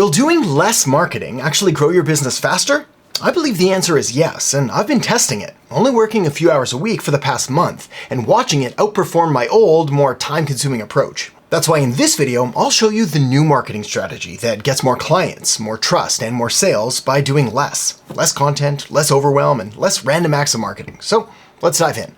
Will doing less marketing actually grow your business faster? I believe the answer is yes, and I've been testing it, only working a few hours a week for the past month, and watching it outperform my old, more time-consuming approach. That's why in this video, I'll show you the new marketing strategy that gets more clients, more trust, and more sales by doing less. Less content, less overwhelm, and less random acts of marketing. So let's dive in.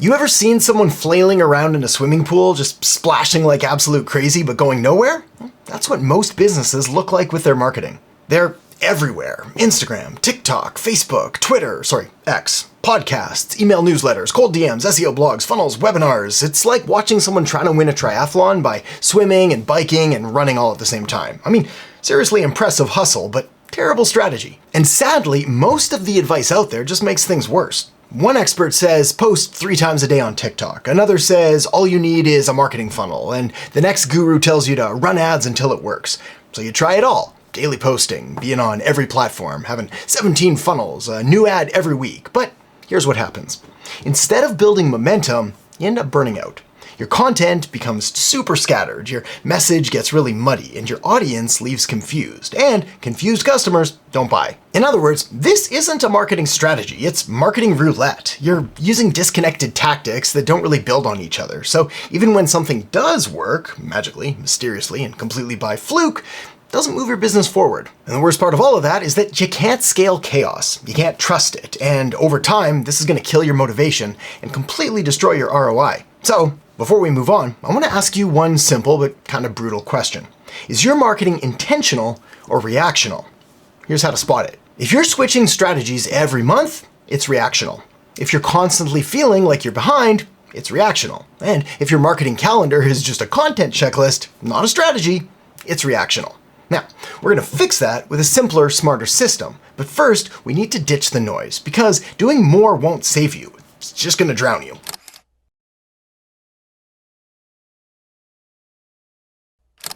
You ever seen someone flailing around in a swimming pool, just splashing like absolute crazy but going nowhere? That's what most businesses look like with their marketing. They're everywhere. Instagram, TikTok, Facebook, Twitter, X, podcasts, email newsletters, cold DMs, SEO blogs, funnels, webinars. It's like watching someone trying to win a triathlon by swimming and biking and running all at the same time. I mean, seriously impressive hustle, but terrible strategy. And sadly, most of the advice out there just makes things worse. One expert says post 3 times a day on TikTok. Another says all you need is a marketing funnel. And the next guru tells you to run ads until it works. So you try it all. Daily posting, being on every platform, having 17 funnels, a new ad every week. But here's what happens. Instead of building momentum, you end up burning out. Your content becomes super scattered, your message gets really muddy, and your audience leaves confused. And confused customers don't buy. In other words, this isn't a marketing strategy, it's marketing roulette. You're using disconnected tactics that don't really build on each other. So even when something does work, magically, mysteriously, and completely by fluke, it doesn't move your business forward. And the worst part of all of that is that you can't scale chaos. You can't trust it. And over time, this is going to kill your motivation and completely destroy your ROI. So, before we move on, I want to ask you one simple but kind of brutal question. Is your marketing intentional or reactional? Here's how to spot it. If you're switching strategies every month, it's reactional. If you're constantly feeling like you're behind, it's reactional. And if your marketing calendar is just a content checklist, not a strategy, it's reactional. Now, we're going to fix that with a simpler, smarter system. But first, we need to ditch the noise, because doing more won't save you. It's just going to drown you.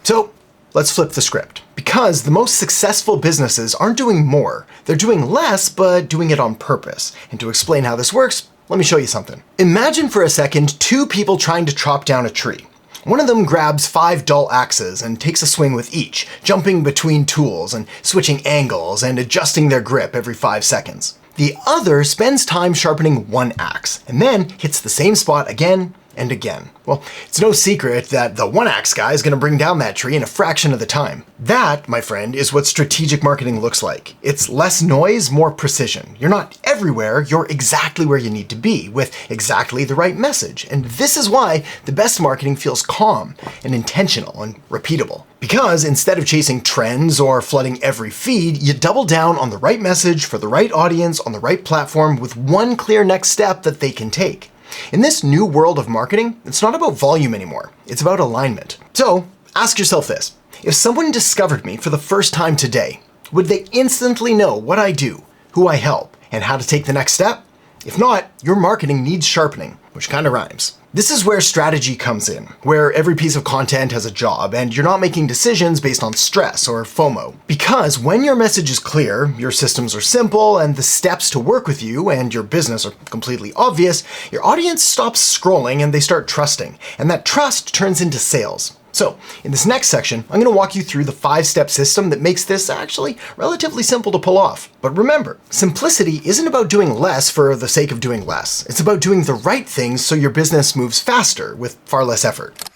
So let's flip the script, because the most successful businesses aren't doing more. They're doing less, but doing it on purpose. And to explain how this works, let me show you something. Imagine for a second 2 people trying to chop down a tree. One of them grabs 5 dull axes and takes a swing with each, jumping between tools and switching angles and adjusting their grip every 5 seconds. The other spends time sharpening one axe and then hits the same spot again and again. Well, it's no secret that the one axe guy is going to bring down that tree in a fraction of the time. That, my friend, is what strategic marketing looks like. It's less noise, more precision. You're not everywhere, you're exactly where you need to be, with exactly the right message. And this is why the best marketing feels calm and intentional and repeatable. Because instead of chasing trends or flooding every feed, you double down on the right message for the right audience on the right platform with one clear next step that they can take. In this new world of marketing, it's not about volume anymore. It's about alignment. So ask yourself this. If someone discovered me for the first time today, would they instantly know what I do, who I help, and how to take the next step? If not, your marketing needs sharpening, which kind of rhymes. This is where strategy comes in, where every piece of content has a job and you're not making decisions based on stress or FOMO. Because when your message is clear, your systems are simple, and the steps to work with you and your business are completely obvious, your audience stops scrolling and they start trusting. And that trust turns into sales. So, in this next section, I'm going to walk you through the 5-step system that makes this actually relatively simple to pull off. But remember, simplicity isn't about doing less for the sake of doing less. It's about doing the right things so your business moves faster with far less effort.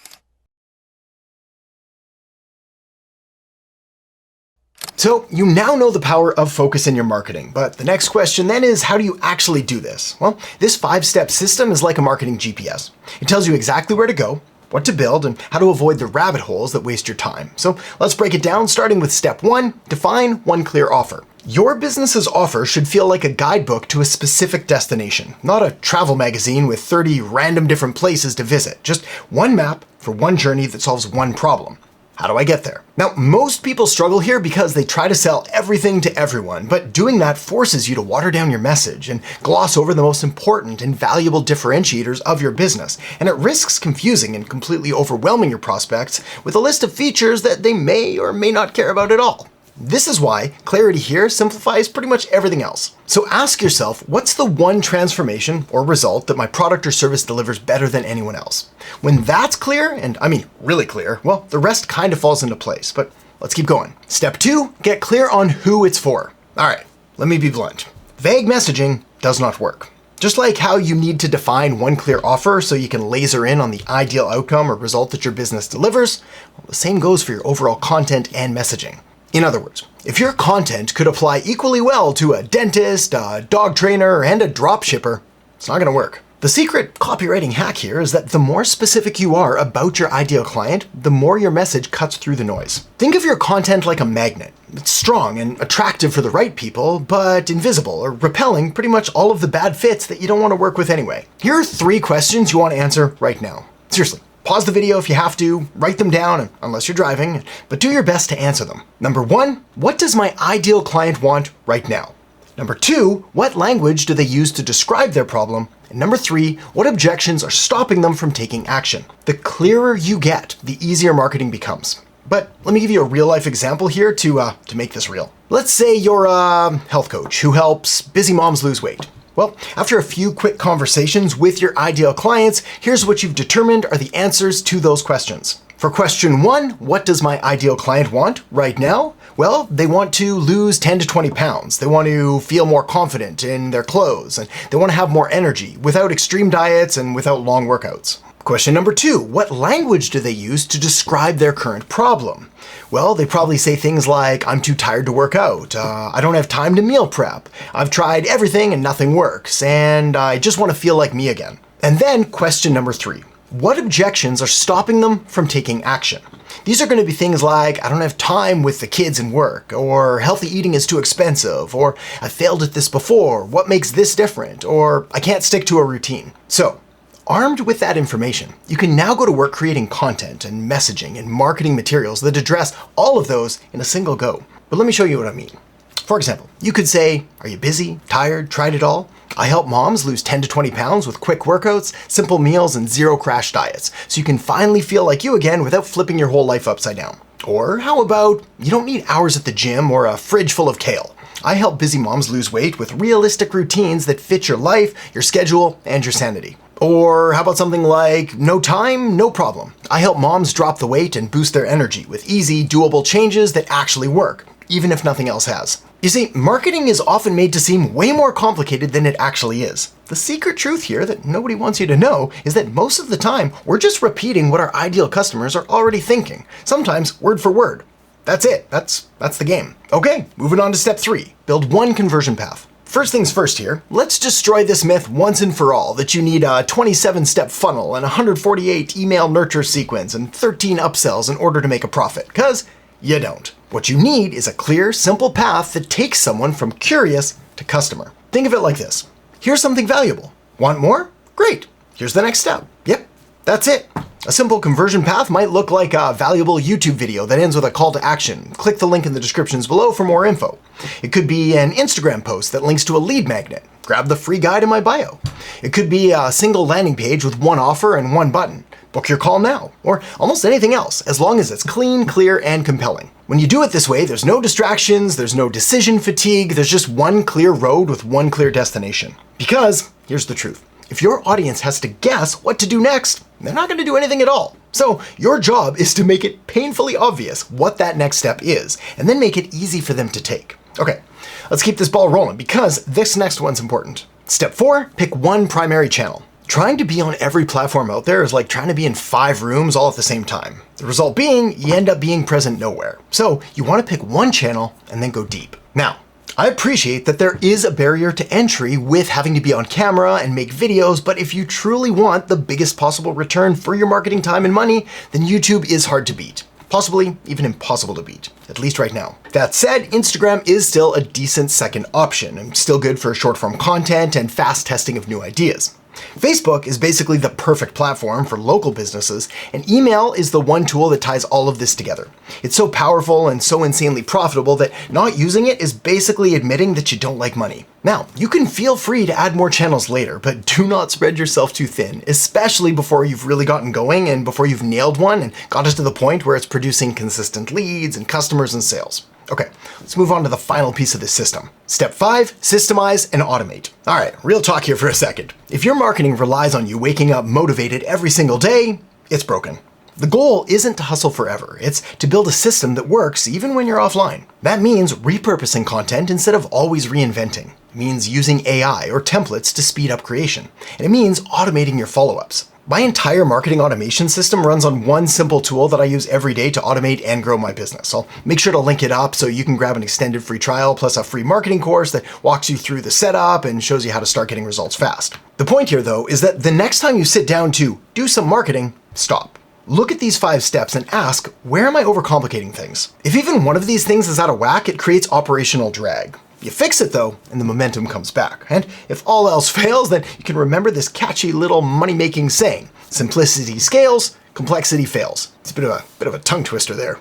So you now know the power of focus in your marketing, but the next question then is, how do you actually do this? Well, this 5-step system is like a marketing GPS. It tells you exactly where to go, what to build, and how to avoid the rabbit holes that waste your time. So let's break it down, starting with step 1, define one clear offer. Your business's offer should feel like a guidebook to a specific destination, not a travel magazine with 30 random different places to visit. Just one map for one journey that solves one problem. How do I get there? Now, most people struggle here because they try to sell everything to everyone, but doing that forces you to water down your message and gloss over the most important and valuable differentiators of your business, and it risks confusing and completely overwhelming your prospects with a list of features that they may or may not care about at all. This is why clarity here simplifies pretty much everything else. So ask yourself, what's the one transformation or result that my product or service delivers better than anyone else? When that's clear, and I mean really clear, well, the rest kind of falls into place, but let's keep going. Step 2, get clear on who it's for. All right, let me be blunt. Vague messaging does not work. Just like how you need to define one clear offer so you can laser in on the ideal outcome or result that your business delivers, well, the same goes for your overall content and messaging. In other words, if your content could apply equally well to a dentist, a dog trainer, and a drop shipper, it's not gonna work. The secret copywriting hack here is that the more specific you are about your ideal client, the more your message cuts through the noise. Think of your content like a magnet. It's strong and attractive for the right people, but invisible or repelling pretty much all of the bad fits that you don't want to work with anyway. Here are 3 questions you want to answer right now. Seriously, pause the video if you have to, write them down, unless you're driving, but do your best to answer them. Number 1, what does my ideal client want right now? Number 2, what language do they use to describe their problem? And number 3, what objections are stopping them from taking action? The clearer you get, the easier marketing becomes. But let me give you a real life example here to make this real. Let's say you're a health coach who helps busy moms lose weight. Well, after a few quick conversations with your ideal clients, here's what you've determined are the answers to those questions. For question 1, what does my ideal client want right now? Well, they want to lose 10 to 20 pounds. They want to feel more confident in their clothes, and they want to have more energy without extreme diets and without long workouts. Question number 2, what language do they use to describe their current problem? Well, they probably say things like, I'm too tired to work out, I don't have time to meal prep, I've tried everything and nothing works, and I just want to feel like me again. And then question number 3, what objections are stopping them from taking action? These are going to be things like, I don't have time with the kids and work, or healthy eating is too expensive, or I failed at this before, what makes this different, or I can't stick to a routine. So, armed with that information, you can now go to work creating content and messaging and marketing materials that address all of those in a single go. But let me show you what I mean. For example, you could say, are you busy, tired, tried it all? I help moms lose 10 to 20 pounds with quick workouts, simple meals, and zero crash diets, so you can finally feel like you again without flipping your whole life upside down. Or how about, you don't need hours at the gym or a fridge full of kale. I help busy moms lose weight with realistic routines that fit your life, your schedule, and your sanity. Or how about something like, no time, no problem. I help moms drop the weight and boost their energy with easy, doable changes that actually work, even if nothing else has. You see, marketing is often made to seem way more complicated than it actually is. The secret truth here that nobody wants you to know is that most of the time, we're just repeating what our ideal customers are already thinking, sometimes word for word. That's it, that's the game. Okay, moving on to step 3, build one conversion path. First things first here, let's destroy this myth once and for all that you need a 27-step funnel and 148 email nurture sequence and 13 upsells in order to make a profit, because you don't. What you need is a clear, simple path that takes someone from curious to customer. Think of it like this. Here's something valuable. Want more? Great. Here's the next step. Yep, that's it. A simple conversion path might look like a valuable YouTube video that ends with a call to action. Click the link in the descriptions below for more info. It could be an Instagram post that links to a lead magnet. Grab the free guide in my bio. It could be a single landing page with one offer and one button. Book your call now, or almost anything else, as long as it's clean, clear, and compelling. When you do it this way, there's no distractions, there's no decision fatigue, there's just one clear road with one clear destination. Because, here's the truth, if your audience has to guess what to do next, they're not going to do anything at all. So your job is to make it painfully obvious what that next step is, and then make it easy for them to take. Okay, let's keep this ball rolling because this next one's important. Step 4, pick one primary channel. Trying to be on every platform out there is like trying to be in 5 rooms all at the same time. The result being, you end up being present nowhere. So you want to pick one channel and then go deep. Now, I appreciate that there is a barrier to entry with having to be on camera and make videos, but if you truly want the biggest possible return for your marketing time and money, then YouTube is hard to beat. Possibly even impossible to beat, at least right now. That said, Instagram is still a decent second option and still good for short form content and fast testing of new ideas. Facebook is basically the perfect platform for local businesses, and email is the one tool that ties all of this together. It's so powerful and so insanely profitable that not using it is basically admitting that you don't like money. Now, you can feel free to add more channels later, but do not spread yourself too thin, especially before you've really gotten going and before you've nailed one and gotten to the point where it's producing consistent leads and customers and sales. Okay, let's move on to the final piece of this system. Step 5, systemize and automate. All right, real talk here for a second. If your marketing relies on you waking up motivated every single day, it's broken. The goal isn't to hustle forever. It's to build a system that works even when you're offline. That means repurposing content instead of always reinventing. It means using AI or templates to speed up creation. And it means automating your follow-ups. My entire marketing automation system runs on one simple tool that I use every day to automate and grow my business. I'll make sure to link it up so you can grab an extended free trial plus a free marketing course that walks you through the setup and shows you how to start getting results fast. The point here though is that the next time you sit down to do some marketing, stop. Look at these 5 steps and ask, where am I overcomplicating things? If even one of these things is out of whack, it creates operational drag. You fix it though, and the momentum comes back. And if all else fails, then you can remember this catchy little money-making saying: simplicity scales, complexity fails. It's a bit of a tongue twister there.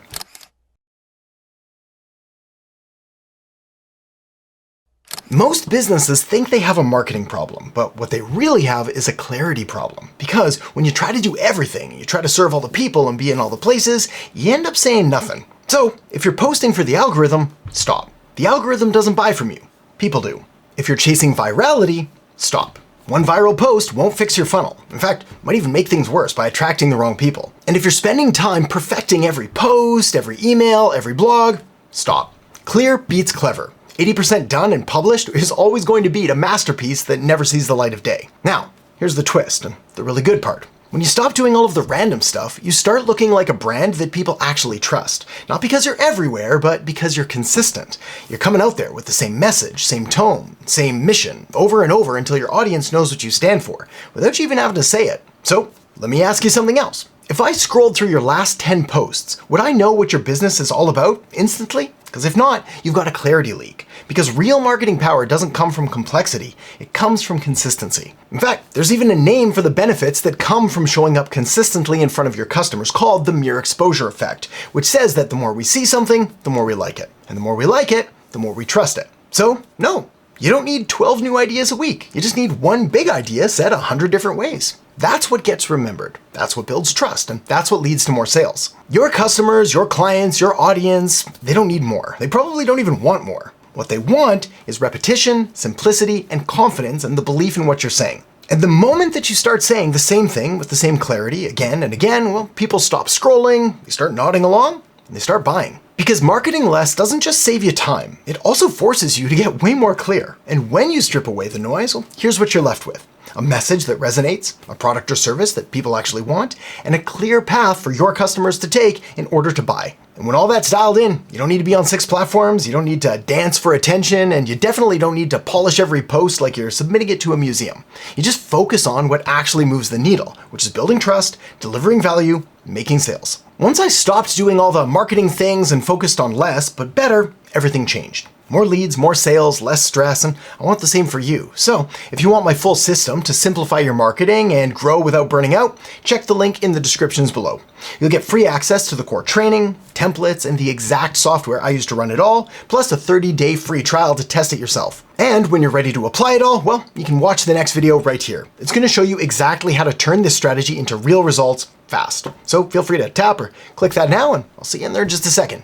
Most businesses think they have a marketing problem, but what they really have is a clarity problem. Because when you try to do everything, you try to serve all the people and be in all the places, you end up saying nothing. So if you're posting for the algorithm, stop. The algorithm doesn't buy from you. People do. If you're chasing virality, stop. One viral post won't fix your funnel. In fact, it might even make things worse by attracting the wrong people. And if you're spending time perfecting every post, every email, every blog, stop. Clear beats clever. 80% done and published is always going to beat a masterpiece that never sees the light of day. Now, here's the twist, and the really good part. When you stop doing all of the random stuff, you start looking like a brand that people actually trust. Not because you're everywhere, but because you're consistent. You're coming out there with the same message, same tone, same mission, over and over until your audience knows what you stand for, without you even having to say it. So, let me ask you something else. If I scrolled through your last 10 posts, would I know what your business is all about instantly? Because if not, you've got a clarity leak. Because real marketing power doesn't come from complexity, it comes from consistency. In fact, there's even a name for the benefits that come from showing up consistently in front of your customers called the mere exposure effect, which says that the more we see something, the more we like it. And the more we like it, the more we trust it. So, no, you don't need 12 new ideas a week. You just need one big idea said 100 different ways. That's what gets remembered. That's what builds trust, and that's what leads to more sales. Your customers, your clients, your audience, they don't need more. They probably don't even want more. What they want is repetition, simplicity, and confidence and the belief in what you're saying. And the moment that you start saying the same thing with the same clarity again and again, well, people stop scrolling, they start nodding along, and they start buying. Because marketing less doesn't just save you time, it also forces you to get way more clear. And when you strip away the noise, well, here's what you're left with. A message that resonates, a product or service that people actually want, and a clear path for your customers to take in order to buy. And when all that's dialed in, you don't need to be on 6 platforms, you don't need to dance for attention, and you definitely don't need to polish every post like you're submitting it to a museum. You just focus on what actually moves the needle, which is building trust, delivering value, making sales. Once I stopped doing all the marketing things and focused on less, but better, everything changed. More leads, more sales, less stress, and I want the same for you. So if you want my full system to simplify your marketing and grow without burning out, check the link in the descriptions below. You'll get free access to the core training, templates, and the exact software I use to run it all, plus a 30-day free trial to test it yourself. And when you're ready to apply it all, well, you can watch the next video right here. It's going to show you exactly how to turn this strategy into real results fast. So feel free to tap or click that now, and I'll see you in there in just a second.